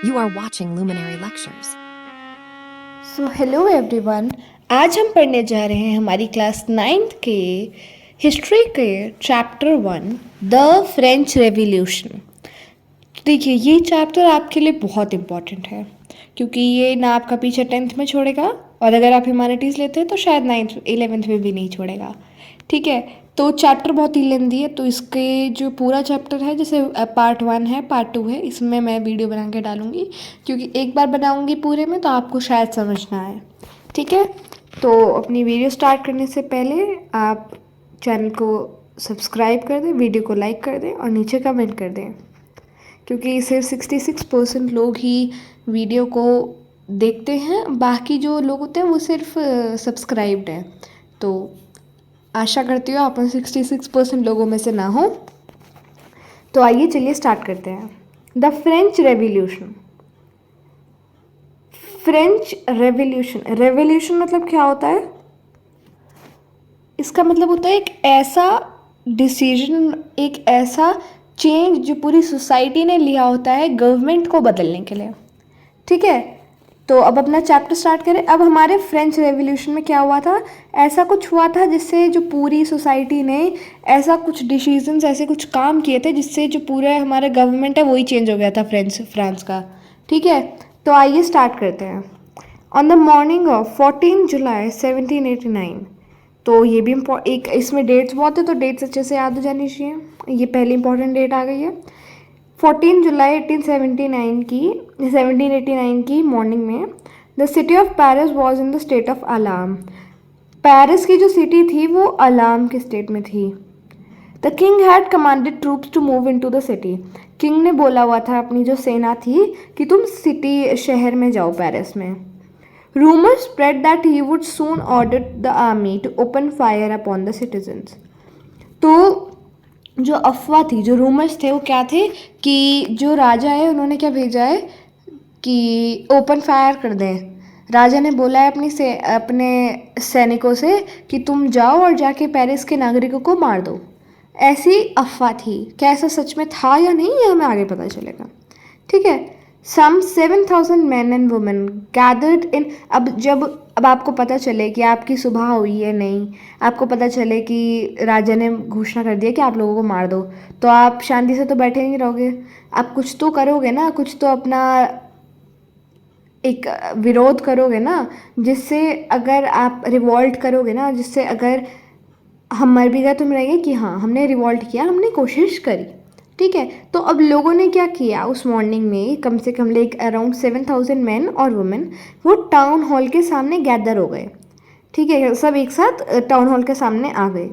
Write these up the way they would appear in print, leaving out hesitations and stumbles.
You are watching Luminary Lectures. So hello everyone, आज हम पढ़ने जा रहे हैं हमारी क्लास 9th के हिस्ट्री के चैप्टर 1 द फ्रेंच रेवोल्यूशन। देखिए, ये चैप्टर आपके लिए बहुत इम्पॉर्टेंट है क्योंकि ये ना आपका पीछे 10th में छोड़ेगा और अगर आप ह्यूमैनिटीज़ लेते हैं तो शायद 9th 11th में भी नहीं छोड़ेगा। ठीक है, तो चैप्टर बहुत ही लेंदी है, तो इसके जो पूरा चैप्टर है, जैसे पार्ट 1 है, पार्ट 2 है, इसमें मैं वीडियो बना के डालूंगी क्योंकि एक बार बनाऊंगी पूरे में तो आपको शायद समझ ना आए। ठीक है, तो अपनी वीडियो स्टार्ट करने से पहले आप चैनल को सब्सक्राइब कर दें, वीडियो को लाइक कर दें और नीचे कमेंट कर दें क्योंकि सिर्फ 66% लोग ही वीडियो को देखते हैं, बाकी जो लोग होते हैं वो सिर्फ सब्सक्राइब्ड हैं। तो आशा करती हूँ आप उन 66% लोगों में से ना हो। तो आइए चलिए स्टार्ट करते हैं। The French revolution. French revolution, revolution मतलब क्या होता है? इसका मतलब होता है एक ऐसा डिसीजन, एक ऐसा चेंज जो पूरी सोसाइटी ने लिया होता है गवर्नमेंट को बदलने के लिए। ठीक है, तो अब अपना चैप्टर स्टार्ट करें। अब हमारे फ्रेंच रेवोल्यूशन में क्या हुआ था? ऐसा कुछ हुआ था जिससे जो पूरी सोसाइटी ने ऐसा कुछ डिसीजंस, ऐसे कुछ काम किए थे जिससे जो पूरा हमारा गवर्नमेंट है वही चेंज हो गया था फ्रांस का। ठीक है, तो आइए स्टार्ट करते हैं। ऑन द मॉर्निंग ऑफ 14 जुलाई 1789। तो ये भी एक इसमें डेट्स बहुत है तो डेट्स अच्छे से याद हो जानी चाहिए। ये पहली इंपॉर्टेंट डेट आ गई है। 14 जुलाई 1789 की मॉर्निंग में the city of Paris was in the state of alarm. Paris की जो सिटी थी वो अलार्म के स्टेट में थी। The king had commanded troops to move into the city. King ने बोला हुआ था अपनी जो सेना थी कि तुम सिटी शहर में जाओ, पेरिस में। Rumours spread that he would soon order the army to open fire upon the citizens. तो जो अफवाह थी, जो रूमर्स थे, वो क्या थे कि जो राजा है उन्होंने क्या भेजा है कि ओपन फायर कर दें। राजा ने बोला है अपने सैनिकों से कि तुम जाओ और जाके पेरिस के नागरिकों को मार दो। ऐसी अफवाह थी। क्या ऐसा सच में था या नहीं, ये हमें आगे पता चलेगा। ठीक है, सम 7,000 man and women gathered in. अब आपको पता चले कि आपकी सुबह हुई है, नहीं आपको पता चले कि राजा ने घोषणा कर दिया कि आप लोगों को मार दो, तो आप शांति से तो बैठे नहीं रहोगे। आप कुछ तो करोगे ना, कुछ तो अपना एक विरोध करोगे ना, जिससे अगर आप रिवॉल्ट करोगे ना, जिससे अगर हम मर भी गए तो हम रहेंगे कि हाँ हमने रिवॉल्ट किया, हमने कोशिश करी। ठीक है, तो अब लोगों ने क्या किया उस मॉर्निंग में, कम से कम लाइक अराउंड 7,000 मैन और वुमेन वो टाउन हॉल के सामने गैदर हो गए। ठीक है, सब एक साथ टाउन हॉल के सामने आ गए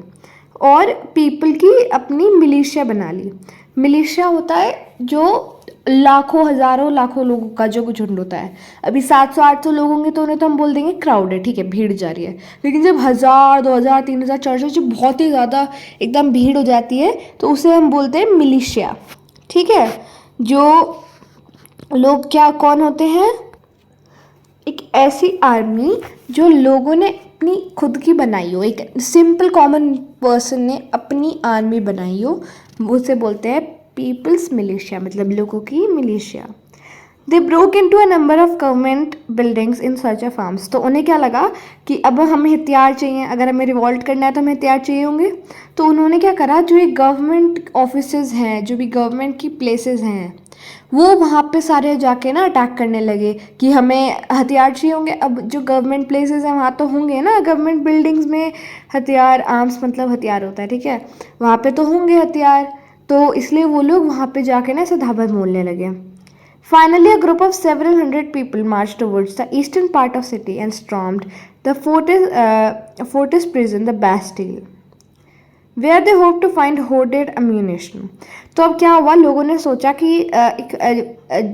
और पीपल की अपनी मिलिशिया बना ली। मिलिशिया होता है जो लाखों, हज़ारों, लाखों लोगों का जो झुंड होता है। अभी 700-800 लोग होंगे तो उन्हें तो हम बोल देंगे क्राउड है, ठीक है, भीड़ जा रही है। लेकिन जब 1,000, 2,000, 3,000, 4,000 जब बहुत ही ज़्यादा एकदम भीड़ हो जाती है तो उसे हम बोलते हैं मिलिशिया। ठीक है, जो लोग क्या कौन होते हैं? एक ऐसी आर्मी जो लोगों ने अपनी खुद की बनाई हो, एक सिंपल कॉमन पर्सन ने अपनी आर्मी बनाई हो, उसे बोलते हैं पीपल्स मिलिशिया, मतलब लोगों की militia. They broke into a number of government buildings in search of arms. तो उन्हें क्या लगा कि अब हमें हथियार चाहिए, अगर हमें रिवॉल्ट करना है तो हमें हथियार चाहिए होंगे। तो उन्होंने क्या करा, जो एक गवर्नमेंट ऑफिसेज हैं, जो भी गवर्नमेंट की प्लेसेस हैं, वो वहाँ पे सारे जाके ना अटैक करने लगे कि हमें हथियार चाहिए होंगे। अब जो गवर्नमेंट प्लेसेस हैं वहाँ तो होंगे ना, गवर्नमेंट बिल्डिंग्स में हथियार, आर्म्स मतलब हथियार होता है, ठीक है, वहाँ पे तो होंगे हथियार। तो इसलिए वो लोग वहाँ पे जाके ना ऐसे धाबा बोलने लगे। Finally, a group of several hundred people marched towards the eastern part of city and stormed the fortress prison, the Bastille, where they hoped to find hoarded ammunition. तो अब क्या हुआ, लोगों ने सोचा कि एक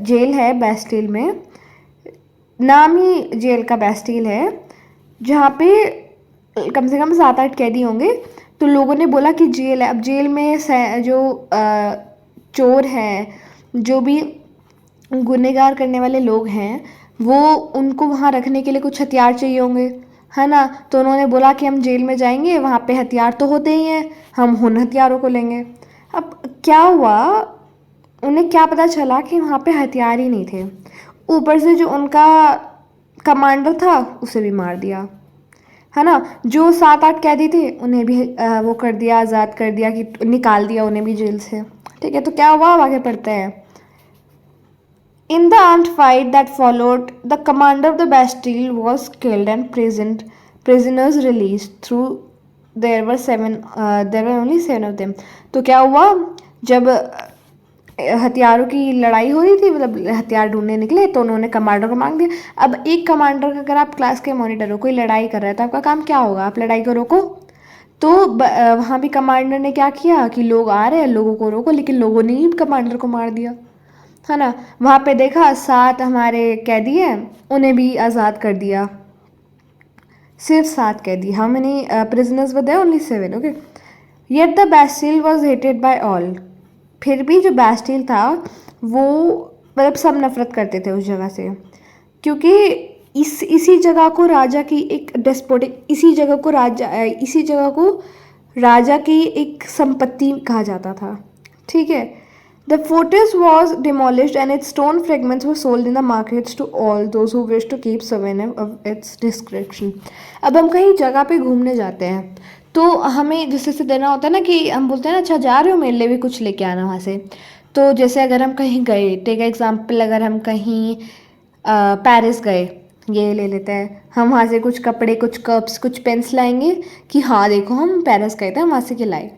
जेल है बेस्टिल में, नाम ही जेल का बेस्टिल है, जहाँ पे कम से कम 7-8 कैदी होंगे। तो लोगों ने बोला कि जेल है, अब जेल में जो चोर हैं, जो भी गुनहगार करने वाले लोग हैं, वो उनको वहाँ रखने के लिए कुछ हथियार चाहिए होंगे, है ना। तो उन्होंने बोला कि हम जेल में जाएंगे, वहाँ पे हथियार तो होते ही हैं, हम उन हथियारों को लेंगे। अब क्या हुआ, उन्हें क्या पता चला कि वहाँ पे हथियार ही नहीं थे। ऊपर से जो उनका कमांडर था उसे भी मार दिया, है ना। जो 7-8 कैदी थे उन्हें भी वो कर दिया, आज़ाद कर दिया, कि निकाल दिया उन्हें भी जेल से। ठीक है, तो क्या हुआ, अब आगे पढ़ते हैं। In the armed fight that followed, the commander of the Bastille was killed and prisoners released. There were only 7 of them. तो क्या हुआ, जब हथियारों की लड़ाई हो रही थी, मतलब हथियार ढूंढने निकले, तो उन्होंने कमांडर को मांग दिया। अब एक कमांडर का, अगर आप क्लास के मॉनिटर हो, कोई लड़ाई कर रहा है, तो आपका काम क्या होगा, आप लड़ाई को रोको। तो वहाँ भी कमांडर ने क्या किया कि लोग आ रहे हैं, लोगों को रोको, लेकिन लोगों ने ही कमांडर को मार दिया, है ना। वहाँ पे देखा 7 हमारे कैदी हैं, उन्हें भी आज़ाद कर दिया। सिर्फ 7 कैदी, how many prisoners were there, only 7, okay. Yet the Bastille was hated by all. फिर भी जो बैस्टिल था वो, मतलब सब नफरत करते थे उस जगह से, क्योंकि इसी जगह को राजा की एक डेस्पोटिक, इसी जगह को राजा की एक संपत्ति कहा जाता था। ठीक है। The fortress was demolished and its stone fragments were sold in the markets to all those who wish to keep souvenir of its description. अब हम कहीं जगह पे घूमने जाते हैं, तो हमें जैसे देना होता है ना, कि हम बोलते हैं ना, अच्छा जा रहे हो, मेरे लिए भी कुछ लेके आना वहाँ से। तो जैसे अगर हम कहीं गए, टेक एग्जाम्पल, अगर हम कहीं पेरिस गए, ये ले लेते हैं, हम वहाँ से कुछ कपड़े, कुछ कप्स, कुछ पेन्स लाएंगे कि हाँ देखो हम पेरिस गए थे, हम वहाँ से के लाए।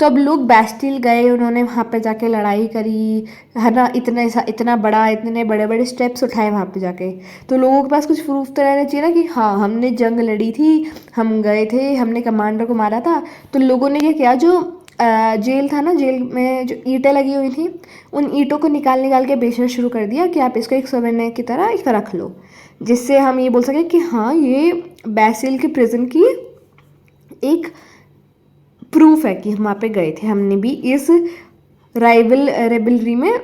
तो अब लोग बैस्टिल गए, उन्होंने वहाँ पे जाके लड़ाई करी, है ना, इतने बड़े बड़े स्टेप्स उठाए वहाँ पे जाके। तो लोगों के पास कुछ प्रूफ तो रहना चाहिए ना, कि हाँ हमने जंग लड़ी थी, हम गए थे, हमने कमांडर को मारा था। तो लोगों ने क्या किया, जो जेल था ना, जेल में जो ईंटें लगी हुई थी, उन ईंटों को निकाल के बेचना शुरू कर दिया, कि आप इसको एक सोवेनियर की तरह एक रख लो, जिससे हम ये बोल सकें कि हाँ ये बैसिल की प्रिजन की एक प्रूफ है कि हम वहाँ पे गए थे, हमने भी इस रेबलरी में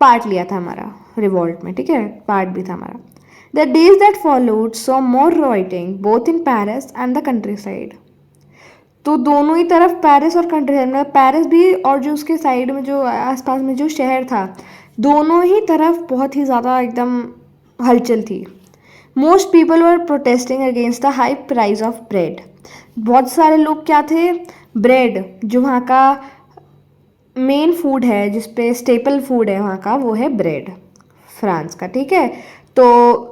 पार्ट लिया था, हमारा रिवॉल्ट में, ठीक है, पार्ट भी था हमारा। The days that followed saw more writing both in Paris and the country side. तो दोनों ही तरफ, पेरिस और कंट्री साइड, मतलब पेरिस भी और जो उसके साइड में जो आसपास में जो शहर था, दोनों ही तरफ बहुत ही ज़्यादा एकदम हलचल थी। Most people were protesting against the high price of bread. बहुत सारे लोग क्या थे, ब्रेड जो वहाँ का मेन फूड है, जिसपे स्टेपल फूड है वहाँ का, वो है ब्रेड, फ्रांस का। ठीक है, तो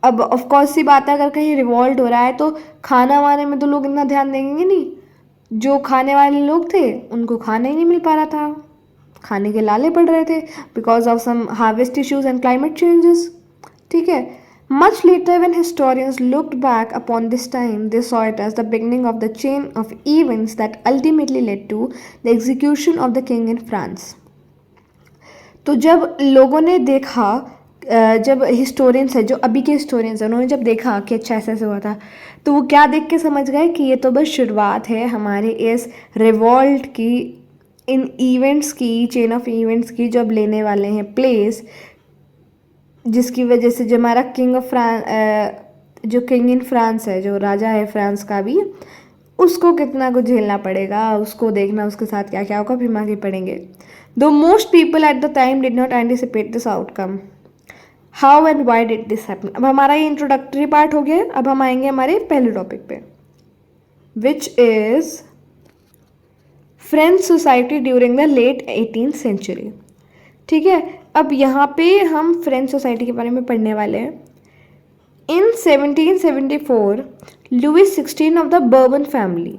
अब ऑफ कोर्स सी बात है, अगर कहीं रिवॉल्ट हो रहा है तो खाना वाने में तो लोग इतना ध्यान देंगे नहीं। जो खाने वाले लोग थे उनको खाना ही नहीं मिल पा रहा था, खाने के लाले पड़ रहे थे, because of some harvest issues and climate changes. ठीक है। Much later, when historians looked back upon this time, they saw it as the beginning of the chain of events that ultimately led to the execution of the king in France. तो जब लोगों ने देखा, जब historians है, जो अभी के हिस्टोरियंस हैं, उन्होंने जब देखा कि अच्छा ऐसा हुआ था, तो वो क्या देख के समझ गए कि ये तो बस शुरुआत है हमारे इस रिवॉल्ट की, इन इवेंट्स की, चेन ऑफ इवेंट्स की, जो अब लेने वाले हैं प्लेस, जिसकी वजह से जो हमारा जो किंग इन फ्रांस है, जो राजा है फ्रांस का भी, उसको कितना कुछ झेलना पड़ेगा, उसको देखना उसके साथ क्या क्या होगा, फिर आगे पढ़ेंगे। दो most people at the time did not anticipate this outcome, how and why did this happen. अब हमारा ये इंट्रोडक्टरी पार्ट हो गया, अब हम आएंगे हमारे पहले टॉपिक पे, which is French society during the late 18th century. ठीक है, अब यहाँ पे हम फ्रेंच सोसाइटी के बारे में पढ़ने वाले हैं। In 1774 Louis 16 of the Bourbon family.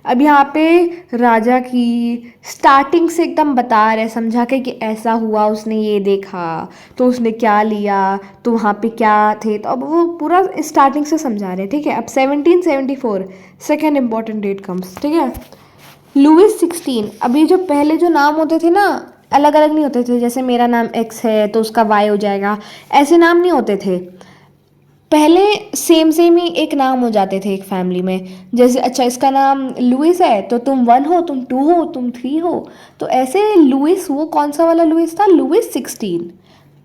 अब यहाँ पे राजा की स्टार्टिंग से एकदम बता रहे, समझा के कि ऐसा हुआ, उसने ये देखा, तो उसने क्या लिया, तो वहाँ पे क्या थे, तो अब वो पूरा स्टार्टिंग से समझा रहे। ठीक है, अब 1774 सेकेंड इंपॉर्टेंट डेट कम्स। ठीक है, लुइस 16। अभी जो पहले जो नाम होते थे ना, अलग अलग नहीं होते थे, जैसे मेरा नाम एक्स है तो उसका वाई हो जाएगा, ऐसे नाम नहीं होते थे पहले। सेम ही एक नाम हो जाते थे एक फैमिली में, जैसे अच्छा इसका नाम लुइस है तो तुम 1 हो, तुम 2 हो, तुम 3 हो, तो ऐसे लुइस, वो कौन सा वाला लुइस था, लुइस 16।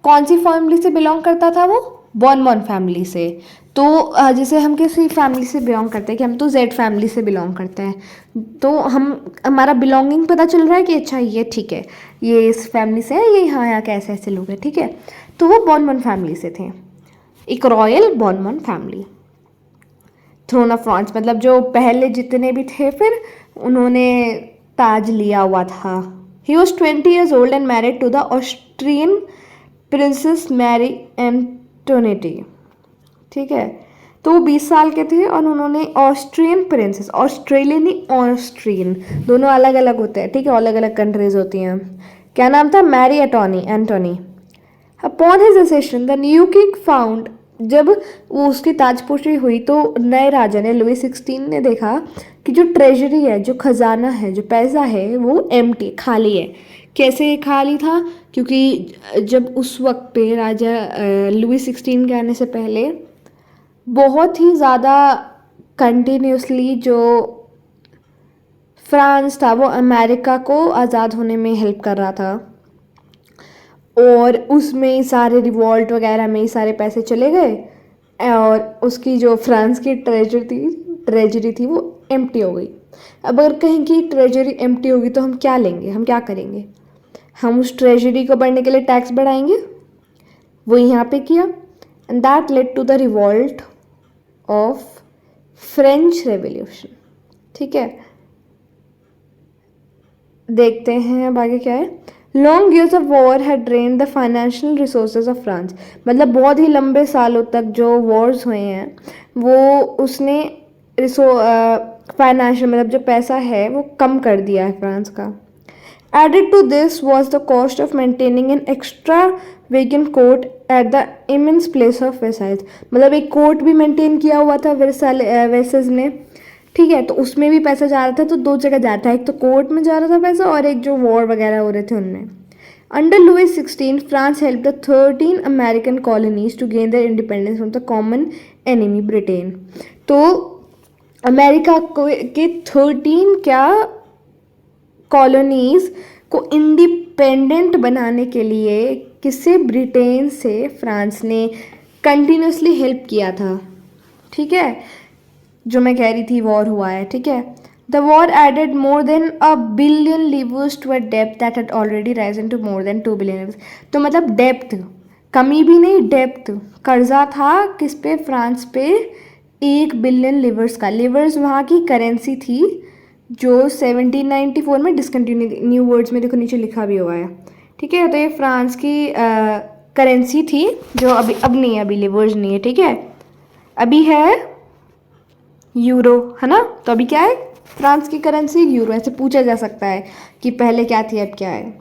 कौन सी फैमिली से बिलोंग करता था वो, बॉनबॉन फैमिली से। तो जैसे हम किसी फैमिली से बिलोंग करते हैं कि हम तो जेड फैमिली से बिलोंग करते हैं, तो हमारा बिलोंगिंग पता चल रहा है कि अच्छा ये ठीक है, ये इस फैमिली से है, ये यहाँ यहाँ के ऐसे ऐसे लोग हैं, ठीक है। तो वो बॉनबॉन फैमिली से थे, एक royal Bourbon family. Throne of France मतलब जो पहले जितने भी थे फिर उन्होंने ताज लिया हुआ था। He was 20 years old and married to the Austrian princess Mary Antoinette, ठीक है। तो वो 20 साल के थे और उन्होंने ऑस्ट्रियन प्रिंसेस, ऑस्ट्रेलियन नहीं ऑस्ट्रियन, दोनों अलग अलग होते हैं, ठीक है, अलग अलग कंट्रीज होती हैं। क्या नाम था? Marie Antoinette. Upon his accession the new king found, जब वो उसकी ताजपोशी हुई तो नए राजा ने, लुई 16 ने देखा कि जो ट्रेजरी है, जो खजाना है, जो पैसा है वो एम्प्टी, खाली है। कैसे खाली था? क्योंकि जब उस वक्त पे राजा लुई 16 के आने से पहले बहुत ही ज़्यादा कंटिन्यूसली जो फ्रांस था वो अमेरिका को आज़ाद होने में हेल्प कर रहा था, और उसमें सारे रिवॉल्ट वगैरह में ही सारे पैसे चले गए और उसकी जो फ्रांस की ट्रेजरी थी वो एम्प्टी हो गई। अब अगर कहीं की ट्रेजरी एम्प्टी होगी तो हम क्या लेंगे, हम क्या करेंगे? हम उस ट्रेजरी को बढ़ने के लिए टैक्स बढ़ाएंगे। वो यहाँ पे किया and that led to the revolt of French revolution, ठीक है। देखते हैं अब आगे क्या है। Long years of war had drained the financial resources of France, मतलब बहुत ही लंबे सालों तक जो वॉर्स हुए हैं वो उसने फाइनेंशियल मतलब जो पैसा है वो कम कर दिया है फ्रांस का। Added to this was the cost of maintaining an extravagant court at the immense place of Versailles, मतलब एक कोर्ट भी मेंटेन किया हुआ था वर्सेस ने, ठीक है। तो उसमें भी पैसा जा रहा था, तो दो जगह जाता है, एक तो कोर्ट में जा रहा था पैसा और एक जो वॉर वगैरह हो रहे थे उनमें। Under Louis 16 France help the 13 American colonies to gain their independence from the common enemy Britain. तो अमेरिका के 13 क्या कॉलोनीज को इंडिपेंडेंट बनाने के लिए किससे? ब्रिटेन से फ्रांस ने कंटिन्यूसली हेल्प किया था, ठीक है। जो मैं कह रही थी वॉर हुआ है, ठीक है। The war added more than a billion livres to a debt that had already risen to more than 2 billion livres। तो मतलब डेप्थ, कमी भी नहीं, डेप्थ, कर्जा था किस पे? फ्रांस पे 1 बिलियन लिवर्स का। लिवर्स वहाँ की करेंसी थी जो 1794 में डिसकंटिन्यू, न्यू वर्ड्स में देखो नीचे लिखा भी हुआ है, ठीक है। तो ये फ्रांस की करेंसी थी जो अभी अब नहीं है, अभी लिवर्स नहीं है, ठीक है। अभी है यूरो, है ना। तो अभी क्या है? फ्रांस की करेंसी यूरो। ऐसे पूछा जा सकता है कि पहले क्या थी अब क्या है,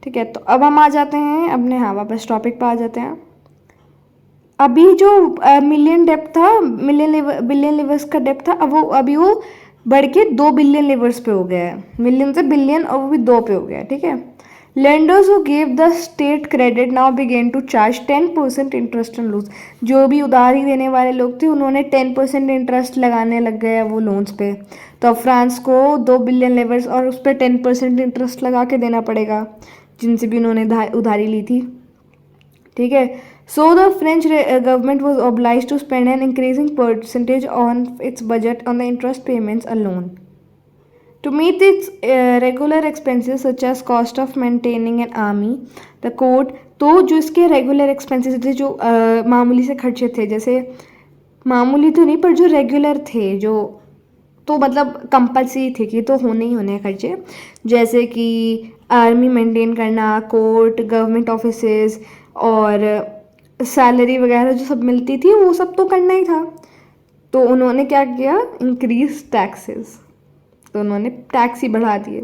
ठीक है। तो अब हम आ जाते हैं अपने वापस टॉपिक पर आ जाते हैं। अभी जो मिलियन डेप्थ था, बिलियन लिवर्स का डेप्थ था, अब वो अभी वो बढ़ के 2 बिलियन लिवर्स पे हो गया है। मिलियन से बिलियन और वो भी 2 पे हो गया है, ठीक है। Lenders who give the state credit now began to charge 10% interest on loans. जो भी उधारी देने वाले लोग थे उन्होंने 10% इंटरेस्ट लगाने लग गए वो लोन्स पे। तो अब फ्रांस को 2 बिलियन लेवर्स और उस पर 10% इंटरेस्ट लगा के देना पड़ेगा जिनसे भी उन्होंने उधारी ली थी, ठीक है। So the French government was oblige to spend an increasing percentage on its budget on the interest payments alone to meet its regular expenses such as cost of maintaining an army, the court। तो जो इसके regular expenses थे, जो मामूली से खर्चे थे, जैसे मामूली तो नहीं पर जो रेगुलर थे, जो तो मतलब कंपल्सरी थे कि तो होने ही होने खर्चे, जैसे कि आर्मी मेंटेन करना, कोर्ट, गवर्नमेंट ऑफिसेज और सैलरी वगैरह जो सब मिलती थी वो सब तो करना ही था। तो उन्होंने क्या किया? इंक्रीज टैक्सेस, तो उन्होंने टैक्स ही बढ़ा दिए।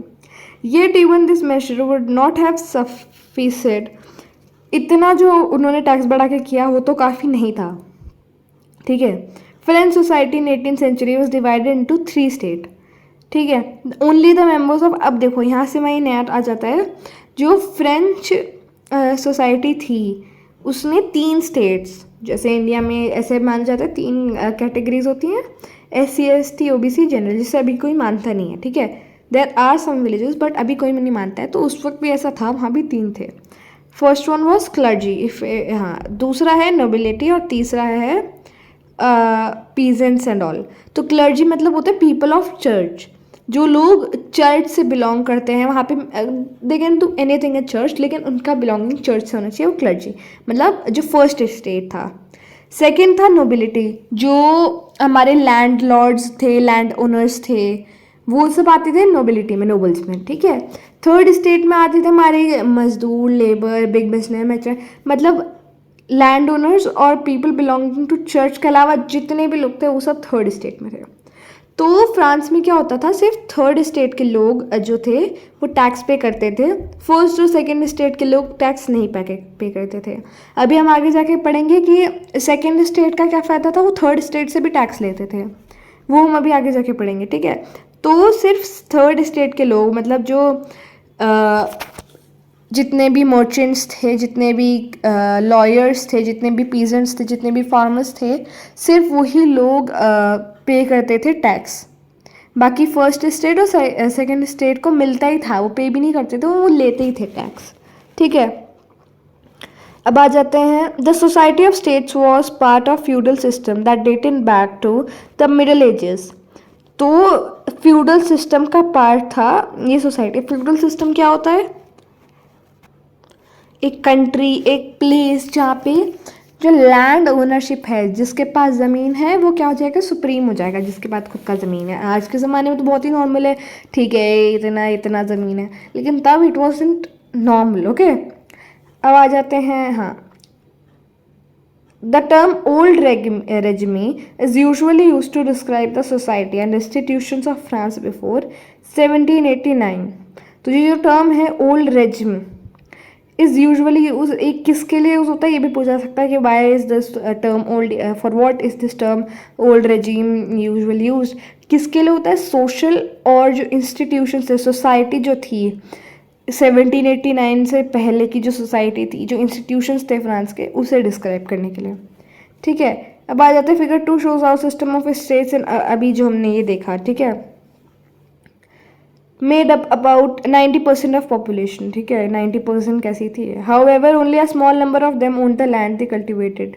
Yet even this measure would not have sufficient, इतना जो उन्होंने टैक्स बढ़ा के किया वो तो काफ़ी नहीं था, ठीक है। French society in 18th century was divided into 3 state, ठीक है। ओनली द मेंबर्स ऑफ, अब देखो यहाँ से वही नया आ जाता है, जो फ्रेंच सोसाइटी थी उसने 3 स्टेट्स, जैसे इंडिया में ऐसे माना जाता है 3 कैटेगरीज होती हैं, SC ST OBC जनरल, जिसे अभी कोई मानता नहीं है, ठीक है। There are some villages but अभी कोई नहीं मानता है। तो उस वक्त भी ऐसा था, वहाँ भी 3 थे। First one was clergy, if हाँ, दूसरा है नोबिलिटी और तीसरा है पीजेंट्स एंड ऑल। तो क्लर्जी मतलब होते हैं पीपल ऑफ चर्च, जो लोग चर्च से बिलोंग करते हैं, वहाँ पे they can do anything in church, लेकिन उनका बिलोंगिंग चर्च से होना चाहिए, वो क्लर्जी, मतलब जो फर्स्ट स्टेट था। सेकंड था नोबिलिटी, जो हमारे लैंड लॉर्ड्स थे, लैंड ओनर्स थे, वो सब आते थे नोबिलिटी में, नोबल्स में, ठीक है। थर्ड स्टेट में आते थे हमारे मजदूर, लेबर, बिग बिजनेस, मतलब लैंड ओनर्स और पीपल बिलोंगिंग टू चर्च के अलावा जितने भी लोग थे वो सब थर्ड स्टेट में थे। तो फ्रांस में क्या होता था, सिर्फ थर्ड स्टेट के लोग जो थे वो टैक्स पे करते थे, फर्स्ट और सेकंड स्टेट के लोग टैक्स नहीं पे करते थे। अभी हम आगे जाके पढ़ेंगे कि सेकंड स्टेट का क्या फ़ायदा था, वो थर्ड स्टेट से भी टैक्स लेते थे, वो हम अभी आगे जाके पढ़ेंगे, ठीक है। तो सिर्फ थर्ड स्टेट के लोग, मतलब जो जितने भी मर्चेंट्स थे, जितने भी लॉयर्स थे, जितने भी पीजेंट्स थे, जितने भी फार्मर्स थे, सिर्फ वही लोग पे करते थे टैक्स। बाकी फर्स्ट स्टेट और सेकंड स्टेट को मिलता ही था, वो पे भी नहीं करते थे, वो लेते ही थे टैक्स, ठीक है। अब आ जाते हैं, the society of states was part of feudal system that dated back to the middle ages. तो फ्यूडल सिस्टम का पार्ट था ये सोसाइटी। फ्यूडल सिस्टम क्या होता है, एक कंट्री, एक प्लेस जहाँ पे जो लैंड ओनरशिप है, जिसके पास ज़मीन है वो क्या हो जाएगा, सुप्रीम हो जाएगा, जिसके पास खुद का ज़मीन है। आज के ज़माने में तो बहुत ही नॉर्मल है, ठीक है, इतना इतना ज़मीन है, लेकिन तब इट वॉजंट नॉर्मल, ओके। अब आ जाते हैं, हाँ, the term old regime is usually used to describe the society and institutions of France before 1789। तो ये जो टर्म है old regime is usually use, एक किसके लिए यूज़ होता है, ये भी पूछा सकता है कि why is this term old, for what is this term old regime usually use, किसके लिए होता है, सोशल और जो इंस्टीट्यूशंस थे, सोसाइटी जो थी 1789 से पहले की जो सोसाइटी थी, जो इंस्टीट्यूशंस थे फ्रांस के, उसे डिस्क्राइब करने के लिए, ठीक है। अब आ जाते हैं figure 2 shows how system of states, अभी जो हमने ये देखा, ठीक है, made up about 90% of population, ठीक है, 90% कैसी थी। However only a small number of them own the land they cultivated.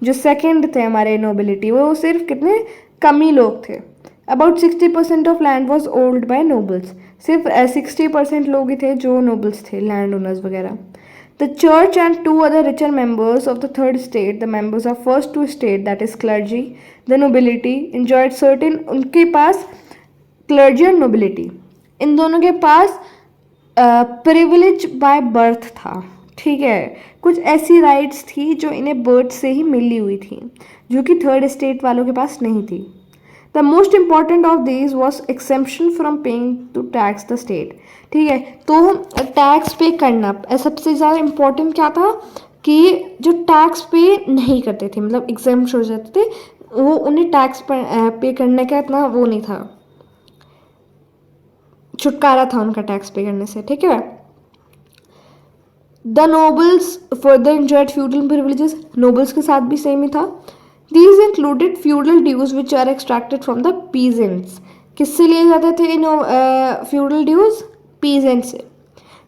जो सेकंड थे हमारे नोबिलिटी, वो सिर्फ कितने कम ही लोग थे। About 60% of land was owned by nobles, सिर्फ 60% लोग ही थे जो नोबल्स थे, लैंड ओनर्स वगैरह। The church and 2 other richer members of the third state, the members of first 2 state, that is clergy, the nobility, enjoyed certain, उनके पास clergy और nobility, इन दोनों के पास प्रिविलेज बाय बर्थ था, ठीक है, कुछ ऐसी राइट्स थी जो इन्हें बर्थ से ही मिली हुई थी, जो कि थर्ड स्टेट वालों के पास नहीं थी। The most important of this was exemption from paying to tax the state, ठीक है। तो टैक्स पे करना सबसे ज़्यादा इम्पोर्टेंट क्या था, कि जो टैक्स पे नहीं करते थे, मतलब एग्जेम्प्ट हो जाते थे, वो उन्हें टैक्स पे करने का इतना वो नहीं था, छुटकारा था उनका टैक्स पे करने से, ठीक है। The nobles further enjoyed feudal privileges, nobles के साथ भी सेम ही था। These included feudal dues which are extracted from the peasants, किससे लिए जाते थे इन फ्यूडल ड्यूज, पीजेंट्स से।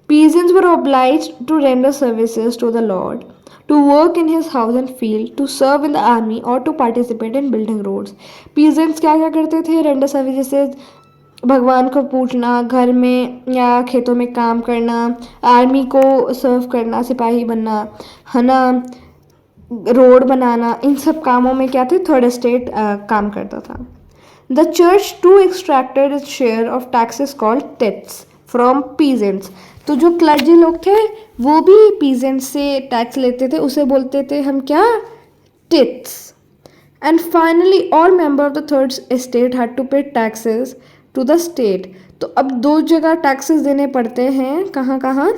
Peasants were obliged to render services to the lord, to work in his house and field, to serve in the army or to participate in building roads। Peasants क्या क्या करते थे, render service, जैसे भगवान को पूजना, घर में या खेतों में काम करना, आर्मी को सर्व करना, सिपाही बनना, है ना, रोड बनाना, इन सब कामों में क्या थे, थर्ड स्टेट काम करता था। The church too extracted its share of taxes called tithes from peasants. तो जो क्लर्जी लोग थे वो भी पीजेंट से टैक्स लेते थे, उसे बोलते थे हम क्या, tithes. And finally all member of the third state had to pay taxes to the state. तो अब 2 जगह टैक्सेस देने पड़ते हैं, कहाँ कहाँ,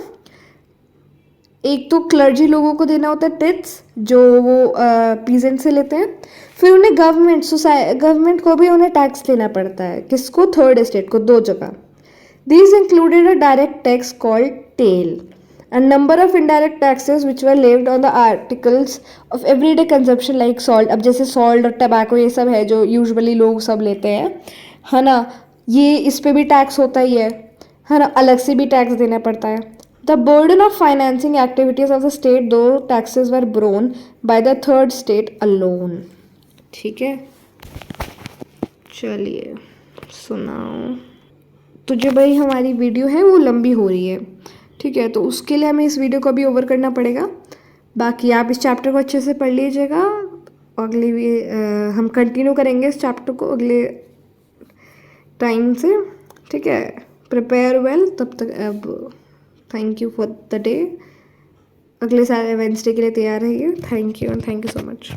एक तो क्लर्जी लोगों को देना होता है टिट्स, जो वो पीजेंट से लेते हैं, फिर उन्हें गवर्नमेंट को भी उन्हें टैक्स देना पड़ता है, किसको, थर्ड स्टेट को, 2 जगह। These included a direct tax called tail, a number of indirect taxes which were levied on the articles of everyday consumption like salt। अब जैसे salt और tobacco ये सब है जो यूजुअली लोग सब लेते हैं, है ना, ये इस पे भी टैक्स होता ही है ना, अलग से भी टैक्स देना पड़ता है। The burden of financing activities of the state, though taxes were borne by the third state alone. ठीक है, चलिए सुनाओ। तो जो भाई हमारी वीडियो है वो लंबी हो रही है, ठीक है, तो उसके लिए हमें इस वीडियो को भी ओवर करना पड़ेगा। बाकी आप इस चैप्टर को अच्छे से पढ़ लीजिएगा, अगले भी हम कंटिन्यू करेंगे इस चैप्टर को अगले टाइम से, ठीक है। प्रिपेयर वेल, तब तक अब thank you for the day. अगले सारे वेंसडे के लिए तैयार रहिए। Thank you and thank you so much.